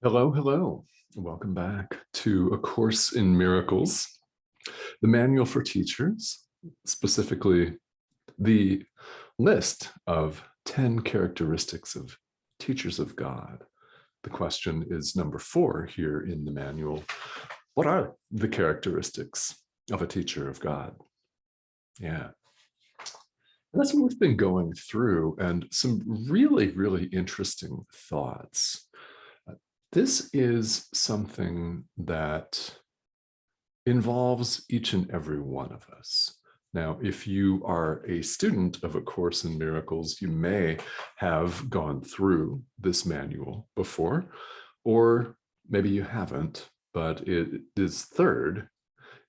Hello, hello. Welcome back to A Course in Miracles, the manual for teachers, specifically the list of 10 characteristics of teachers of God. The question is number 4 here in the manual. What are the characteristics of a teacher of God? Yeah. That's what we've been going through, and some really, really interesting thoughts. This is something that involves each and every one of us. Now, if you are a student of A Course in Miracles, you may have gone through this manual before, or maybe you haven't, but it is third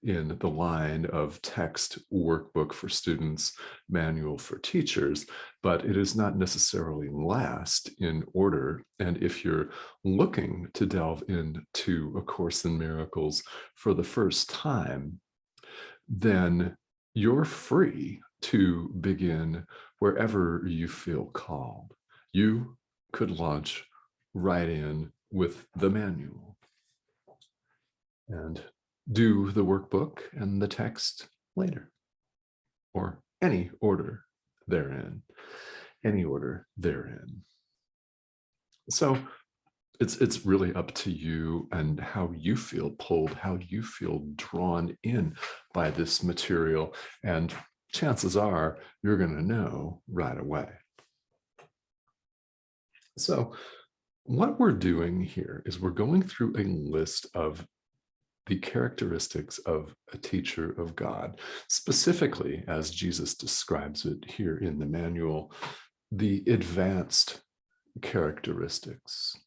in the line of text workbook for students, manual for teachers, but it is not necessarily last in order. And if you're looking to delve into A Course in Miracles for the first time, then you're free to begin wherever you feel called. You could launch right in with the manual and do the workbook and the text later, or any order therein. So it's really up to you and how you feel pulled, how you feel drawn in by this material. And chances are you're going to know right away. So what we're doing here is we're going through a list of the characteristics of a teacher of God, specifically, as Jesus describes it here in the manual, the advanced characteristics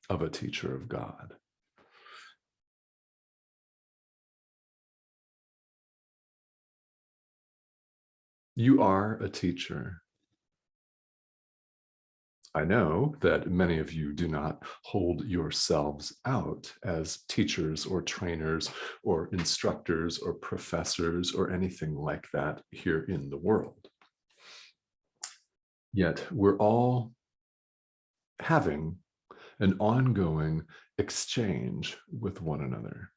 of a teacher of God. You are a teacher. I know that many of you do not hold yourselves out as teachers or trainers or instructors or professors or anything like that here in the world. Yet we're all having an ongoing exchange with one another.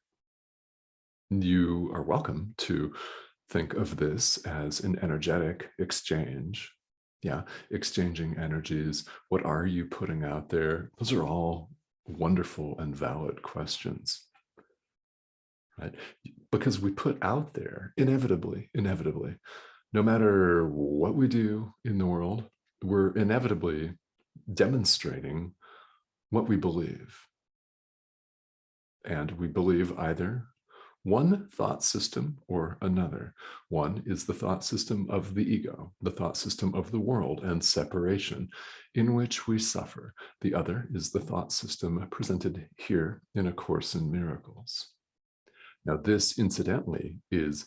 You are welcome to think of this as an energetic exchange. Yeah, exchanging energies. What are you putting out there? Those are all wonderful and valid questions, right? Because we put out there, inevitably, no matter what we do in the world, we're inevitably demonstrating what we believe. And we believe either one thought system or another. One is the thought system of the ego, the thought system of the world and separation, in which we suffer. The other is the thought system presented here in A Course in Miracles. Now, this, incidentally, is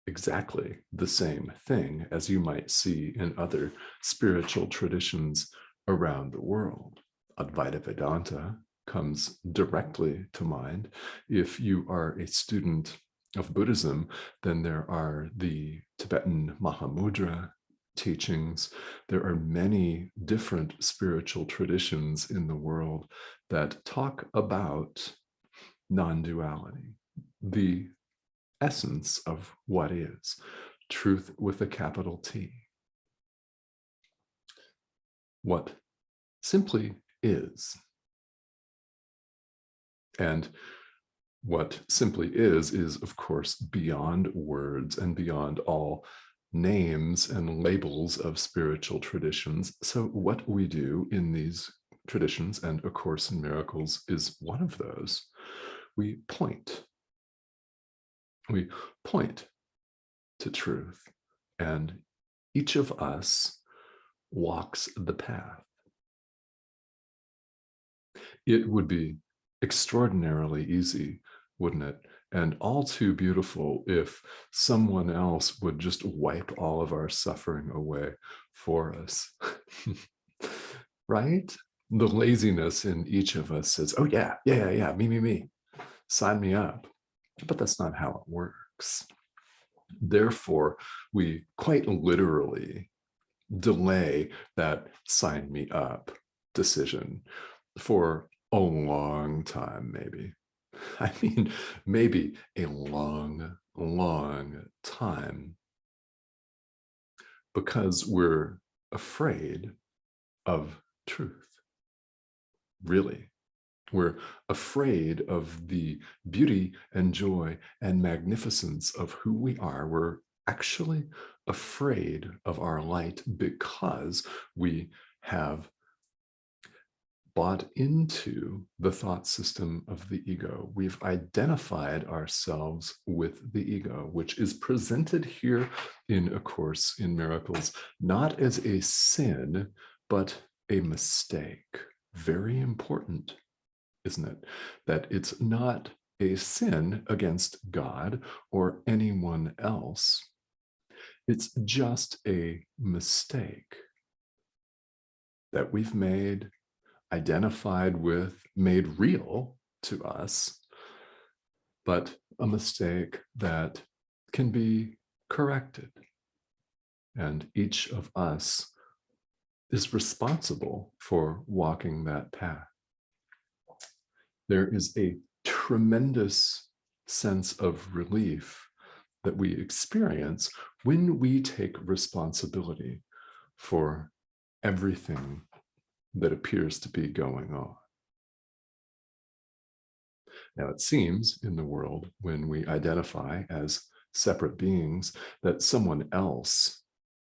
exactly the same thing as you might see in other spiritual traditions around the world. Advaita Vedanta comes directly to mind. If you are a student of Buddhism, then there are the Tibetan Mahamudra teachings. There are many different spiritual traditions in the world that talk about non-duality, the essence of what is, truth with a capital T. What simply is. And what simply is, of course, beyond words and beyond all names and labels of spiritual traditions. So what we do in these traditions, and A Course in Miracles is one of those, we point. We point to truth, and each of us walks the path. It would be extraordinarily easy, wouldn't it? And all too beautiful if someone else would just wipe all of our suffering away for us. Right? The laziness in each of us says, oh yeah, me, sign me up. But that's not how it works. Therefore, we quite literally delay that sign me up decision for a long time, maybe. I mean, maybe a long, long time, because we're afraid of truth. Really, we're afraid of the beauty and joy and magnificence of who we are. We're actually afraid of our light because we have bought into the thought system of the ego. We've identified ourselves with the ego, which is presented here in A Course in Miracles, not as a sin, but a mistake. Very important, isn't it? That it's not a sin against God or anyone else. It's just a mistake that we've made, identified with, made real to us, but a mistake that can be corrected. And each of us is responsible for walking that path. There is a tremendous sense of relief that we experience when we take responsibility for everything that appears to be going on. Now, it seems in the world, when we identify as separate beings, that someone else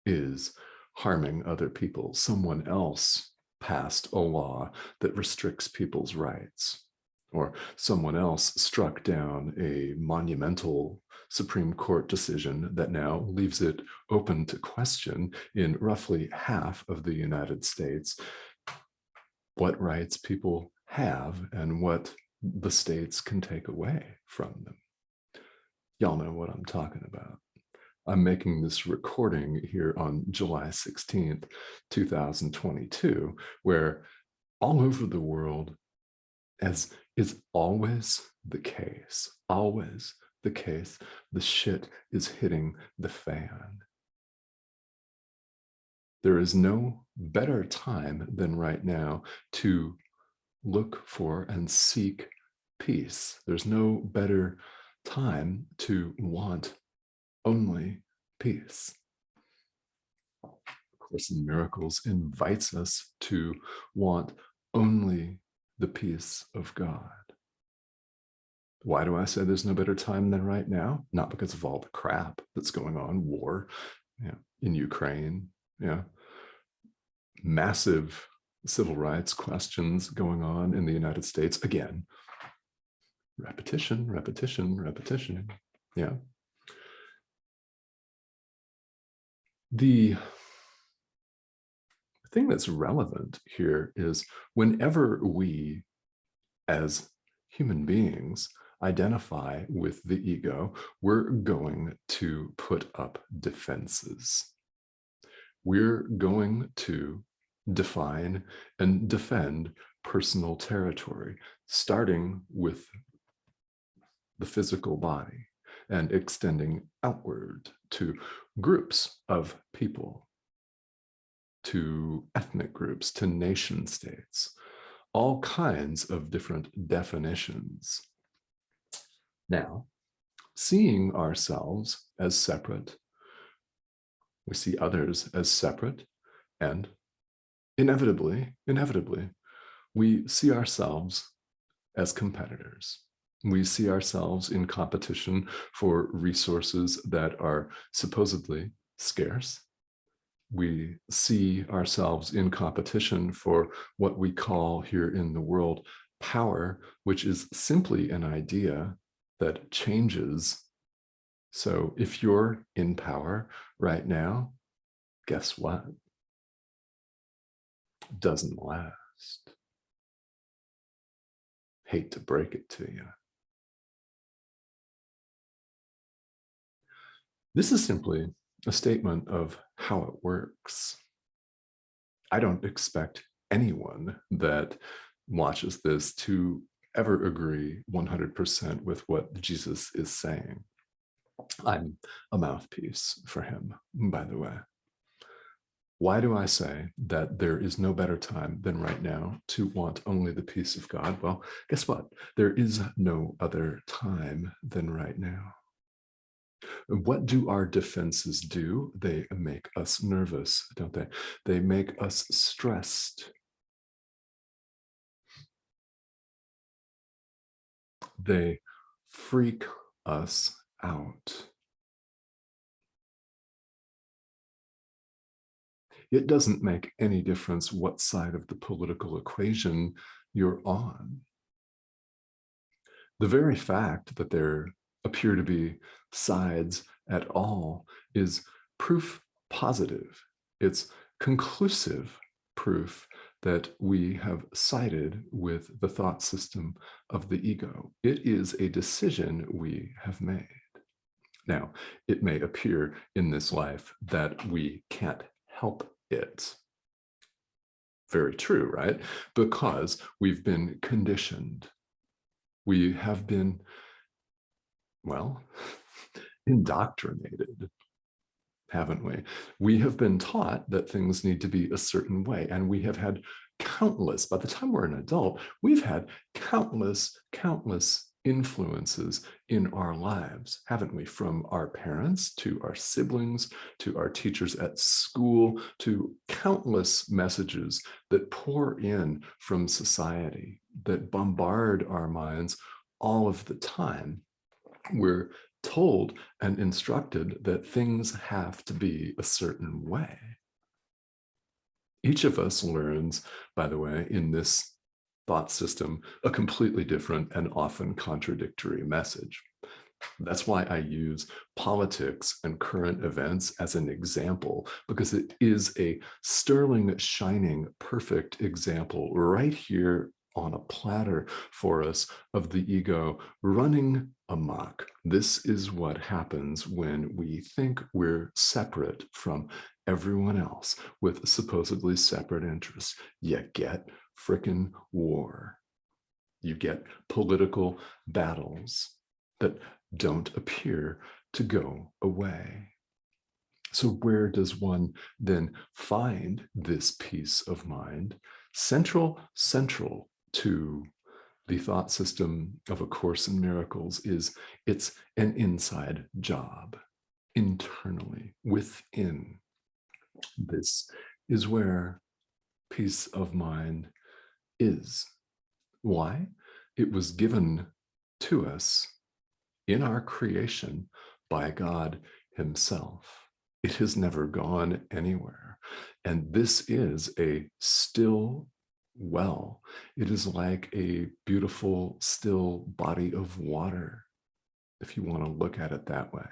is harming other people. Someone else passed a law that restricts people's rights, or someone else struck down a monumental Supreme Court decision that now leaves it open to question in roughly half of the United States what rights people have and what the states can take away from them. Y'all know what I'm talking about. I'm making this recording here on July 16th, 2022, where all over the world, as is always the case, the shit is hitting the fan. There is no better time than right now to look for and seek peace. There's no better time to want only peace. A Course in Miracles invites us to want only the peace of God. Why do I say there's no better time than right now? Not because of all the crap that's going on, war, in Ukraine, massive civil rights questions going on in the United States. Again, repetition. Yeah. The thing that's relevant here is whenever we, as human beings, identify with the ego, we're going to put up defenses. We're going to define and defend personal territory, starting with the physical body and extending outward to groups of people, to ethnic groups, to nation states, all kinds of different definitions. Now, seeing ourselves as separate, we see others as separate, and inevitably, we see ourselves as competitors. We see ourselves in competition for resources that are supposedly scarce. We see ourselves in competition for what we call here in the world power, which is simply an idea that changes. So if you're in power right now, guess what? Doesn't last. Hate to break it to you. This is simply a statement of how it works. I don't expect anyone that watches this to ever agree 100% with what Jesus is saying. I'm a mouthpiece for him, by the way. Why do I say that there is no better time than right now to want only the peace of God? Well, guess what? There is no other time than right now. What do our defenses do? They make us nervous, don't they? They make us stressed. They freak us out. It doesn't make any difference what side of the political equation you're on. The very fact that there appear to be sides at all is proof positive. It's conclusive proof that we have sided with the thought system of the ego. It is a decision we have made. Now, it may appear in this life that we can't help it. Very true, right? Because we've been conditioned. We have been, well, indoctrinated, haven't we? We have been taught that things need to be a certain way, and we have had countless, by the time we're an adult, we've had countless influences in our lives, haven't we? From our parents to our siblings, to our teachers at school, to countless messages that pour in from society, that bombard our minds all of the time. We're told and instructed that things have to be a certain way. Each of us learns, by the way, in this thought system, a completely different and often contradictory message. That's why I use politics and current events as an example, because it is a sterling, shining, perfect example right here on a platter for us of the ego running amok. This is what happens when we think we're separate from everyone else with supposedly separate interests. You get frickin' war. You get political battles that don't appear to go away. So where does one then find this peace of mind? Central to the thought system of A Course in Miracles is it's an inside job, internally, within. This is where peace of mind is. Why? It was given to us in our creation by God Himself. It has never gone anywhere. And this is a still well. It is like a beautiful, still body of water, if you want to look at it that way.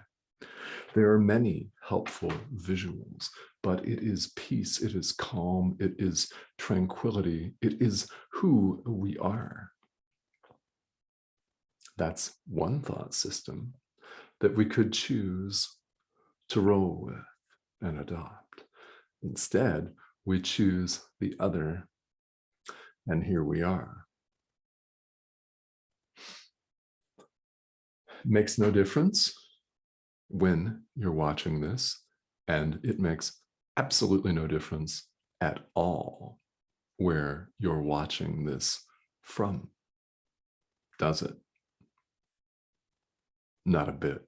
There are many helpful visuals, but it is peace, it is calm, it is tranquility, it is who we are. That's one thought system that we could choose to roll with and adopt. Instead, we choose the other, and here we are. It makes no difference when you're watching this, and it makes absolutely no difference at all where you're watching this from, does it? Not a bit.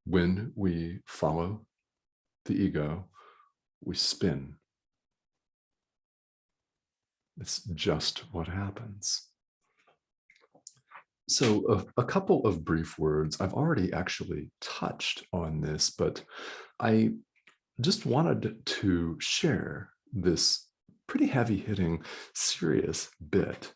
When we follow the ego, we spin. It's just what happens. So a couple of brief words. I've already actually touched on this, but I just wanted to share this pretty heavy-hitting, serious bit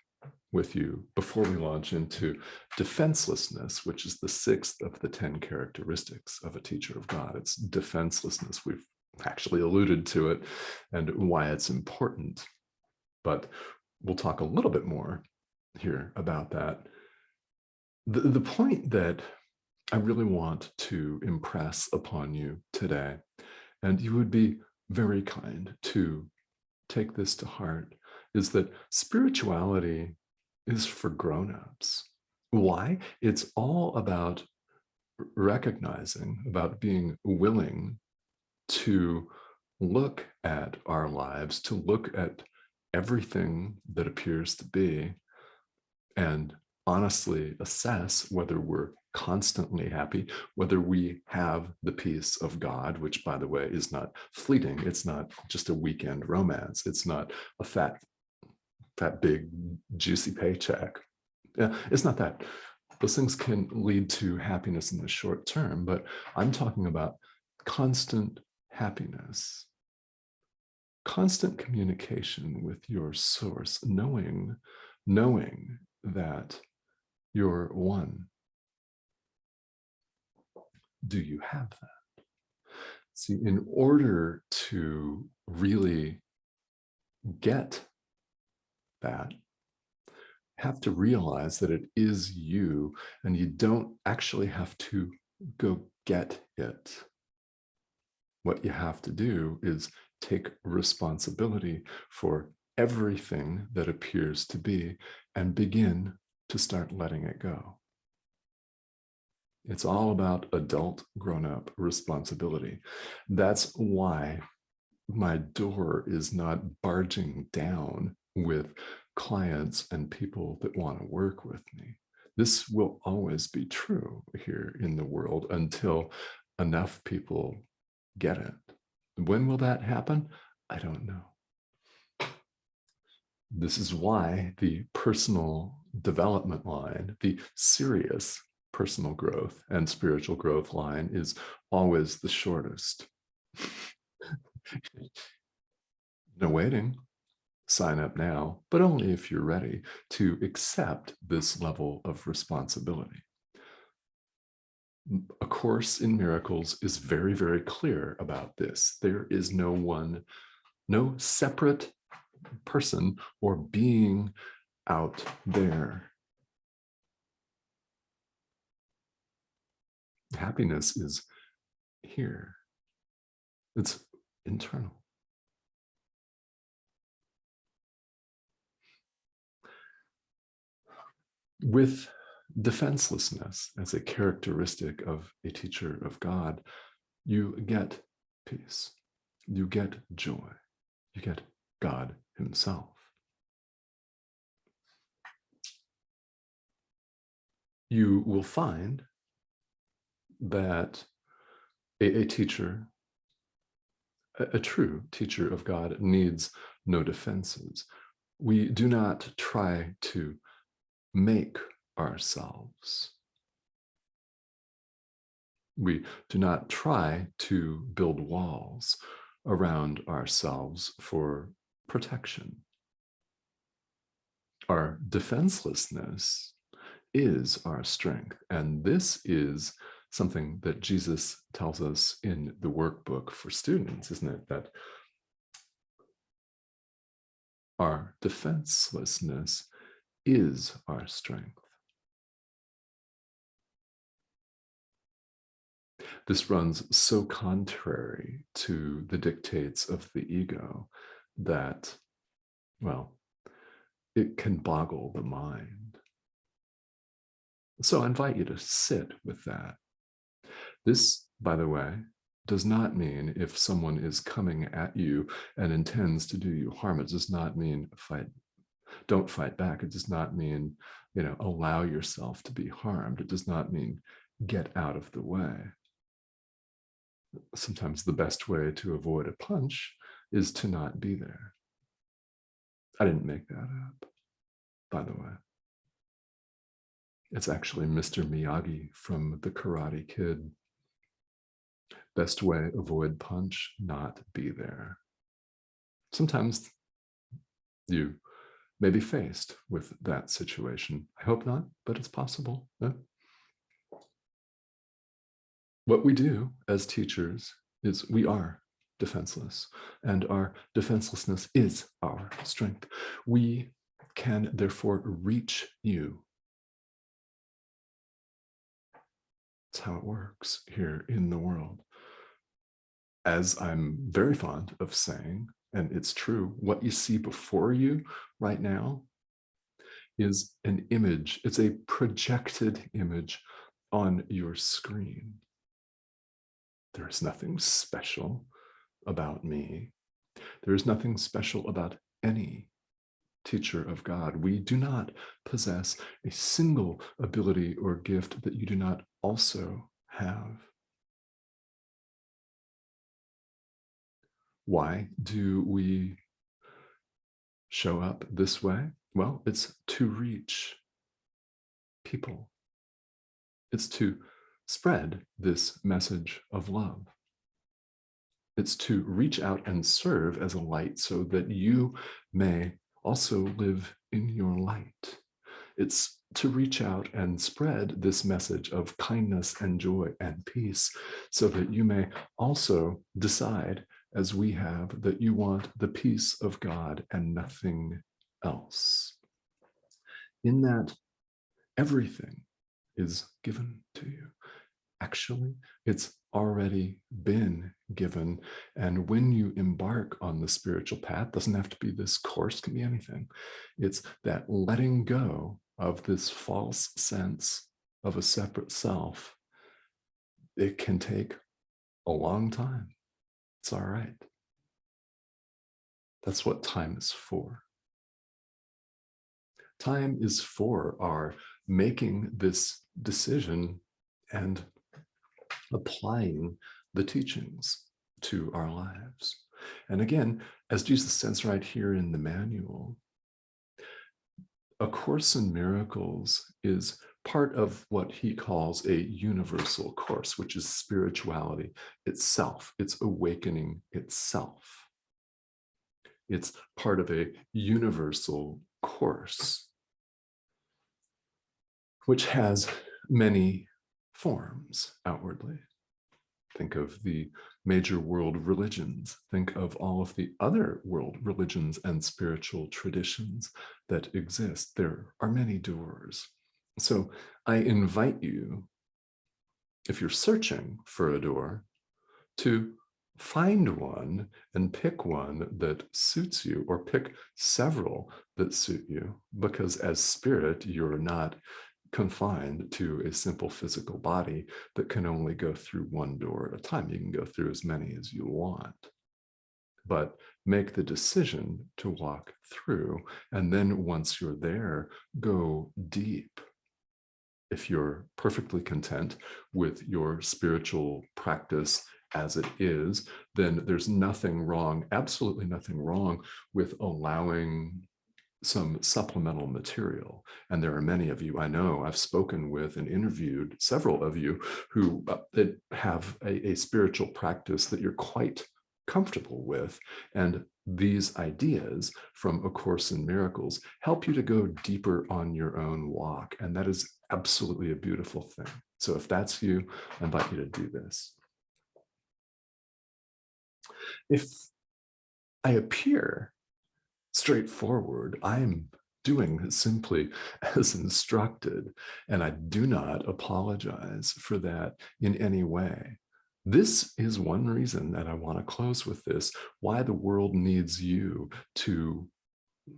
with you before we launch into defenselessness, which is the 6th of the 10 characteristics of a teacher of God. It's defenselessness. We've actually alluded to it and why it's important, but we'll talk a little bit more here about that. The point that I really want to impress upon you today, and you would be very kind to take this to heart, is that spirituality is for grown-ups. Why? It's all about recognizing, about being willing to look at our lives, to look at everything that appears to be, and honestly assess whether we're constantly happy, whether we have the peace of God, which, by the way, is not fleeting. It's not just a weekend romance. It's not a fat, big, juicy paycheck. Yeah, it's not that. Those things can lead to happiness in the short term, but I'm talking about constant happiness, constant communication with your source, knowing that you're one. Do you have that? See, in order to really get that, have to realize that it is you, and you don't actually have to go get it. What you have to do is take responsibility for everything that appears to be and begin to start letting it go. It's all about adult, grown-up responsibility. That's why my door is not barging down with clients and people that want to work with me. This will always be true here in the world until enough people get it. When will that happen? I don't know. This is why the personal development line, the serious personal growth and spiritual growth line, is always the shortest. No waiting. Sign up now, but only if you're ready to accept this level of responsibility. A Course in Miracles is very, very clear about this. There is no separate person or being out there. Happiness is here. It's internal. With defenselessness as a characteristic of a teacher of God, you get peace, you get joy, you get God himself. You will find that a teacher, a true teacher of God, needs no defenses. We do not try to make ourselves. We do not try to build walls around ourselves for protection. Our defenselessness is our strength, and this is something that Jesus tells us in the workbook for students, isn't it? That our defenselessness is our strength. This runs so contrary to the dictates of the ego that, well, it can boggle the mind. So I invite you to sit with that. This, by the way, does not mean if someone is coming at you and intends to do you harm, it does not mean don't fight back. It does not mean, allow yourself to be harmed. It does not mean get out of the way. Sometimes the best way to avoid a punch is to not be there. I didn't make that up, by the way. It's actually Mr. Miyagi from The Karate Kid. Best way, avoid punch, not be there. Sometimes you may be faced with that situation. I hope not, but it's possible. Yeah? What we do as teachers is we are defenseless, and our defenselessness is our strength. We can therefore reach you. That's how it works here in the world. As I'm very fond of saying, and it's true, what you see before you right now is an image. It's a projected image on your screen. There is nothing special about me. There is nothing special about any teacher of God. We do not possess a single ability or gift that you do not also have. Why do we show up this way? Well, it's to reach people. It's to spread this message of love. It's to reach out and serve as a light so that you may also live in your light. It's to reach out and spread this message of kindness and joy and peace so that you may also decide, as we have, that you want the peace of God and nothing else. In that, everything is given to you. Actually, it's already been given. And when you embark on the spiritual path, doesn't have to be this course, can be anything. It's that letting go of this false sense of a separate self. It can take a long time. It's all right. That's what time is for. Time is for our making this decision and applying the teachings to our lives. And again, as Jesus says right here in the manual, A Course in Miracles is part of what he calls a universal course, which is spirituality itself. It's awakening itself. It's part of a universal course, which has many forms outwardly. Think of the major world religions. Think of all of the other world religions and spiritual traditions that exist. There are many doors. So I invite you, if you're searching for a door, to find one and pick one that suits you, or pick several that suit you, because as spirit, you're not confined to a simple physical body that can only go through one door at a time. You can go through as many as you want, but make the decision to walk through. And then once you're there, go deep. If you're perfectly content with your spiritual practice as it is, then there's nothing wrong, absolutely nothing wrong with allowing some supplemental material. And there are many of you I know, I've spoken with and interviewed several of you who that have a spiritual practice that you're quite comfortable with. And these ideas from A Course in Miracles help you to go deeper on your own walk. And that is absolutely a beautiful thing. So if that's you, I invite you to do this. If I appear straightforward, I'm doing simply as instructed, and I do not apologize for that in any way. This is one reason that I want to close with this, why the world needs you to,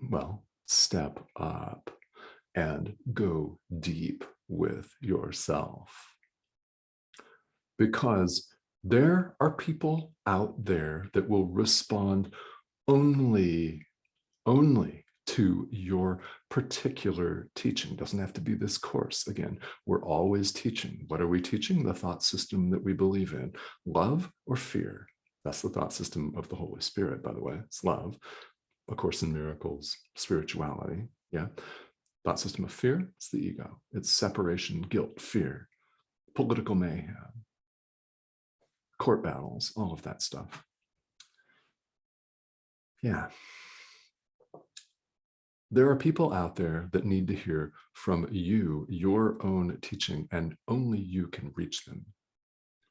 well, step up and go deep with yourself. Because there are people out there that will respond only to your particular teaching. Doesn't have to be this course. Again, we're always teaching. What are we teaching? The thought system that we believe in. Love or fear? That's the thought system of the Holy Spirit, by the way. It's love. A Course in Miracles, spirituality. Yeah. Thought system of fear, it's the ego. It's separation, guilt, fear, political mayhem, court battles, all of that stuff. Yeah. There are people out there that need to hear from you, your own teaching, and only you can reach them.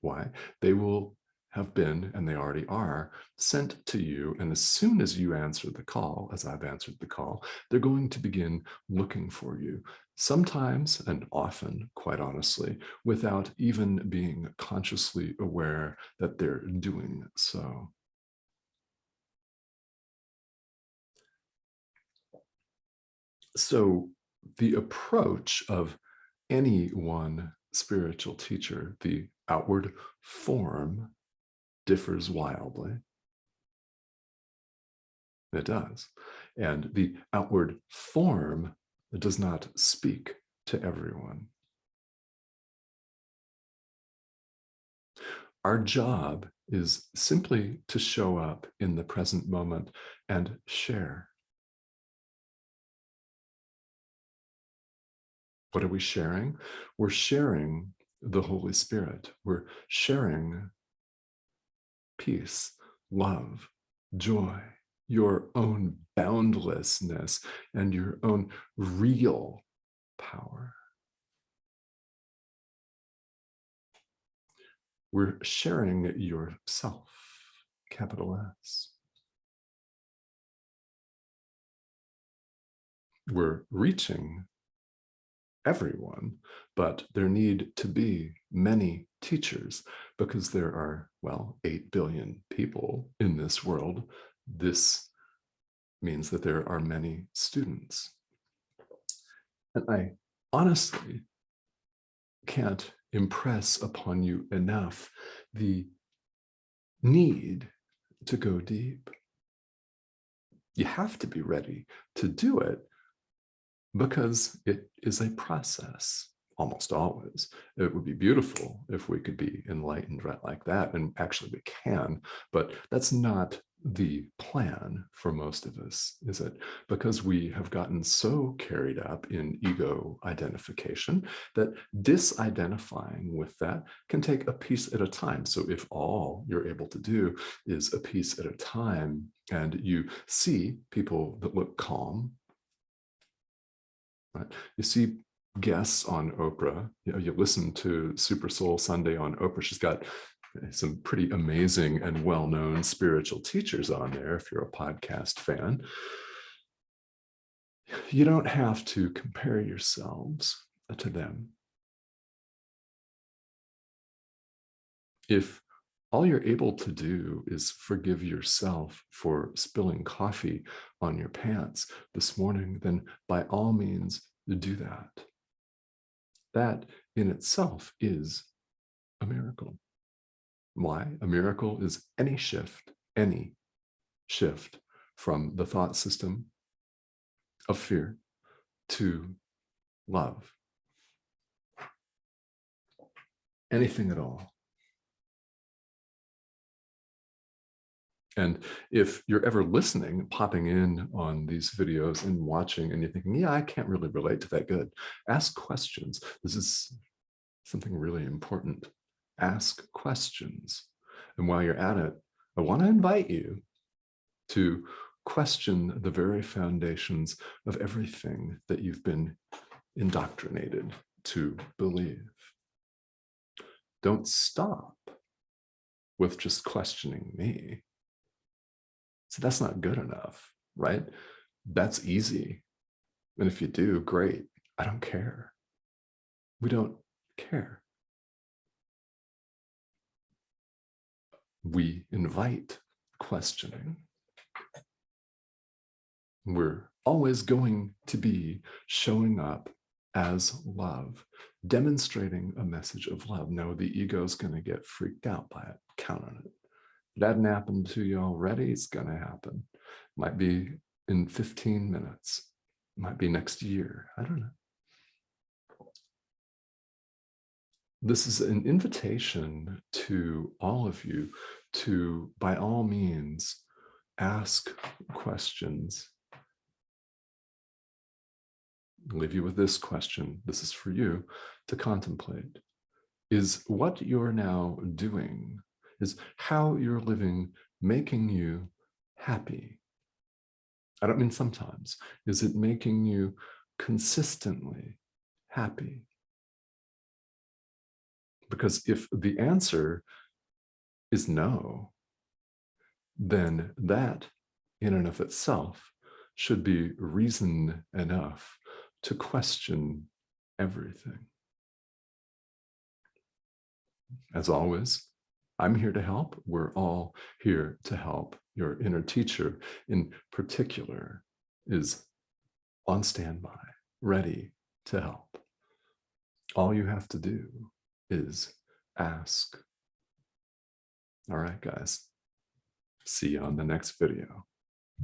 Why? They will have been, and they already are, sent to you. And as soon as you answer the call, as I've answered the call, they're going to begin looking for you. Sometimes, and often, quite honestly, without even being consciously aware that they're doing so. So the approach of any one spiritual teacher, the outward form, differs wildly. It does. And the outward form does not speak to everyone. Our job is simply to show up in the present moment and share. What are we sharing? We're sharing the Holy Spirit. We're sharing peace, love, joy, your own boundlessness, and your own real power. We're sharing yourself, capital S. We're reaching everyone, but there need to be many teachers because there are, well, 8 billion people in this world. This means that there are many students. And I honestly can't impress upon you enough the need to go deep. You have to be ready to do it because it is a process, almost always. It would be beautiful if we could be enlightened right like that, and actually we can, but that's not the plan for most of us, is it? Because we have gotten so carried up in ego identification that disidentifying with that can take a piece at a time. So if all you're able to do is a piece at a time, and you see people that look calm, right? You see guests on Oprah, you listen to Super Soul Sunday on Oprah. She's got some pretty amazing and well-known spiritual teachers on there if you're a podcast fan. You don't have to compare yourselves to them. If all you're able to do is forgive yourself for spilling coffee on your pants this morning, then by all means do that. That in itself is a miracle. Why? A miracle is any shift from the thought system of fear to love. Anything at all. And if you're ever listening, popping in on these videos and watching, and you're thinking, yeah, I can't really relate to that good, ask questions. This is something really important. Ask questions. And while you're at it, I want to invite you to question the very foundations of everything that you've been indoctrinated to believe. Don't stop with just questioning me. So that's not good enough, right? That's easy. And if you do, great. I don't care. We don't care. We invite questioning. We're always going to be showing up as love, demonstrating a message of love. No, the ego's going to get freaked out by it. Count on it. If that hadn't happened to you already, it's going to happen. Might be in 15 minutes. Might be next year. I don't know. This is an invitation to all of you to, by all means, ask questions. I'll leave you with this question. This is for you to contemplate. Is what you're now doing, is how you're living, making you happy? I don't mean sometimes. Is it making you consistently happy? Because if the answer is no, then that in and of itself should be reason enough to question everything. As always, I'm here to help. We're all here to help. Your inner teacher in particular is on standby, ready to help. All you have to do is ask. All right, guys. See you on the next video.